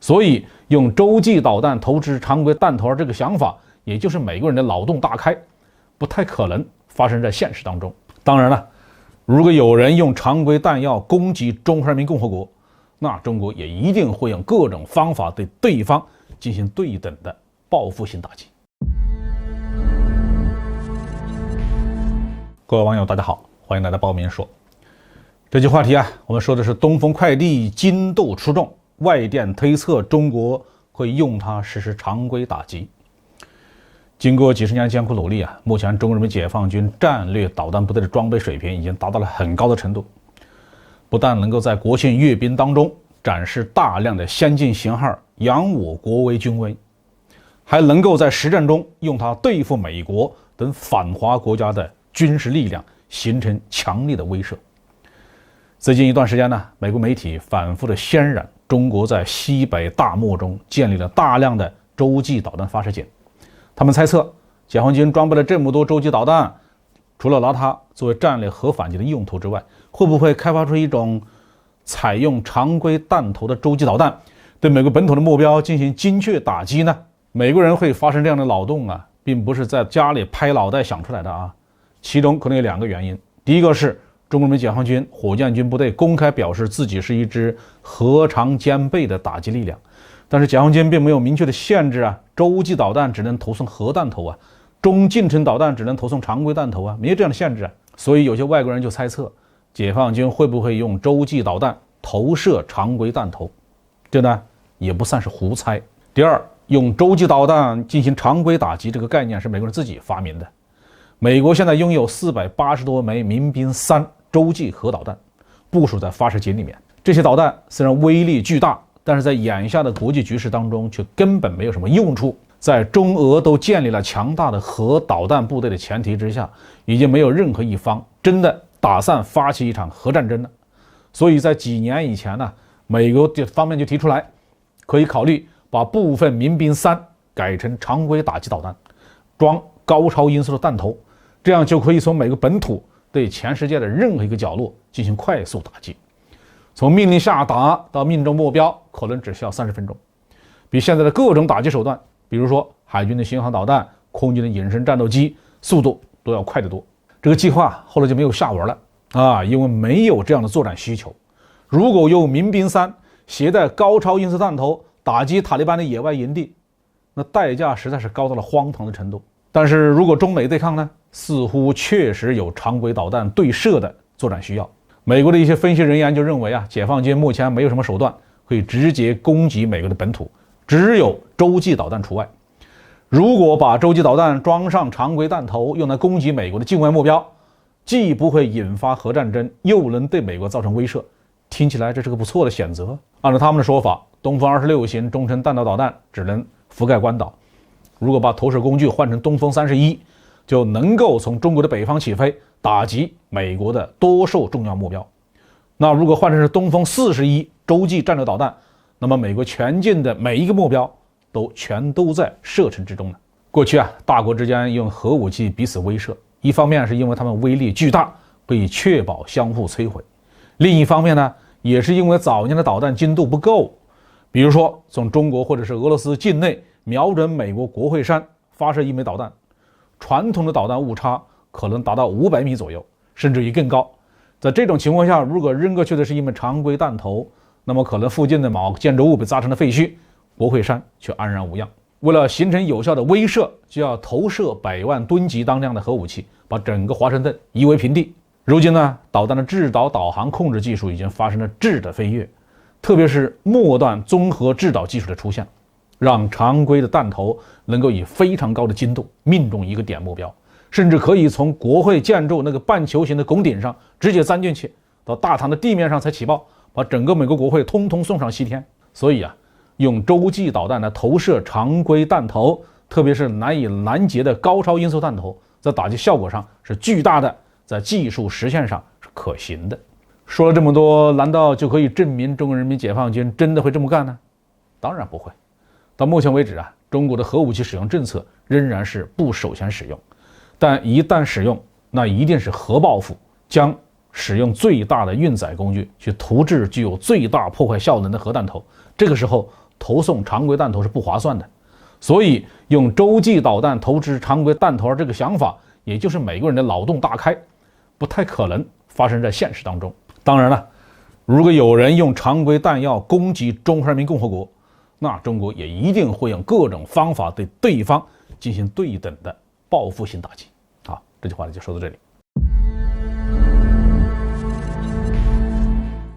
所以用洲际导弹投掷常规弹头这个想法，也就是美国人的脑洞大开，不太可能发生在现实当中。当然了，如果有人用常规弹药攻击中华人民共和国，那中国也一定会用各种方法对对方进行对等的报复性打击。各位网友大家好，欢迎来到报民说。这期话题我们说的是东风快递精度出众，外电推测中国会用它实施常规打击。经过几十年艰苦努力目前中国人民解放军战略导弹部队的装备水平已经达到了很高的程度，不但能够在国庆阅兵当中展示大量的先进型号，扬我国威军威，还能够在实战中用它对付美国等反华国家的军事力量，形成强烈的威慑。最近一段时间美国媒体反复的渲染中国在西北大漠中建立了大量的洲际导弹发射井。他们猜测，解放军装备了这么多洲际导弹，除了拿它作为战略核反击的用途之外，会不会开发出一种采用常规弹头的洲际导弹，对美国本土的目标进行精确打击呢？美国人会发生这样的脑洞并不是在家里拍脑袋想出来的其中可能有2个原因。第一个是中国人民解放军火箭军部队公开表示自己是一支核常兼备的打击力量，但是解放军并没有明确的限制洲际导弹只能投送核弹头中近程导弹只能投送常规弹头没有这样的限制所以有些外国人就猜测，解放军会不会用洲际导弹投射常规弹头，这也不算是胡猜。第二，用洲际导弹进行常规打击这个概念是美国人自己发明的。美国现在拥有480多枚民兵3洲际核导弹部署在发射井里面，这些导弹虽然威力巨大，但是在眼下的国际局势当中却根本没有什么用处。在中俄都建立了强大的核导弹部队的前提之下，已经没有任何一方真的打算发起一场核战争了。所以在几年以前美国这方面就提出来，可以考虑把部分民兵3改成常规打击导弹，装高超音速的弹头，这样就可以从美国本土对全世界的任何一个角落进行快速打击。从命令下达到命中目标可能只需要30分钟，比现在的各种打击手段，比如说海军的巡航导弹、空军的隐身战斗机，速度都要快得多。这个计划后来就没有下文了因为没有这样的作战需求。如果用民兵3携带高超音速弹头打击塔利班的野外营地，那代价实在是高到了荒唐的程度。但是如果中美对抗似乎确实有常规导弹对射的作战需要。美国的一些分析人员就认为解放军目前没有什么手段可以直接攻击美国的本土，只有洲际导弹除外。如果把洲际导弹装上常规弹头用来攻击美国的境外目标，既不会引发核战争，又能对美国造成威慑，听起来这是个不错的选择。按照他们的说法，东风26型中程弹道导弹只能覆盖关岛，如果把投射工具换成东风31，就能够从中国的北方起飞，打击美国的多数重要目标。那如果换成是东风41洲际战略导弹，那么美国全境的每一个目标全都在射程之中了。过去大国之间用核武器彼此威慑，一方面是因为它们威力巨大，可以确保相互摧毁；另一方面也是因为早年的导弹精度不够。比如说从中国或者是俄罗斯境内瞄准美国国会山发射1枚导弹，传统的导弹误差可能达到500米左右，甚至于更高。在这种情况下，如果扔过去的是1枚常规弹头，那么可能附近的某建筑物被砸成了废墟，国会山却安然无恙。为了形成有效的威慑，就要投射100万吨级当量的核武器，把整个华盛顿夷为平地。如今导弹的制导导航控制技术已经发生了质的飞跃，特别是末段综合制导技术的出现，让常规的弹头能够以非常高的精度命中一个点目标，甚至可以从国会建筑那个半球形的拱顶上直接钻进去，到大堂的地面上才起爆，把整个美国国会通通送上西天。所以用洲际导弹来投射常规弹头，特别是难以拦截的高超音速弹头，在打击效果上是巨大的，在技术实现上是可行的。说了这么多，难道就可以证明中国人民解放军真的会这么干呢？当然不会。到目前为止中国的核武器使用政策仍然是不首先使用，但一旦使用，那一定是核报复，将使用最大的运载工具去投掷具有最大破坏效能的核弹头。这个时候投送常规弹头是不划算的，所以用洲际导弹投掷常规弹头这个想法，也就是美国人的脑洞大开，不太可能发生在现实当中。当然了，如果有人用常规弹药攻击中华人民共和国，那中国也一定会用各种方法对对方进行对等的报复性打击。好，这句话就说到这里。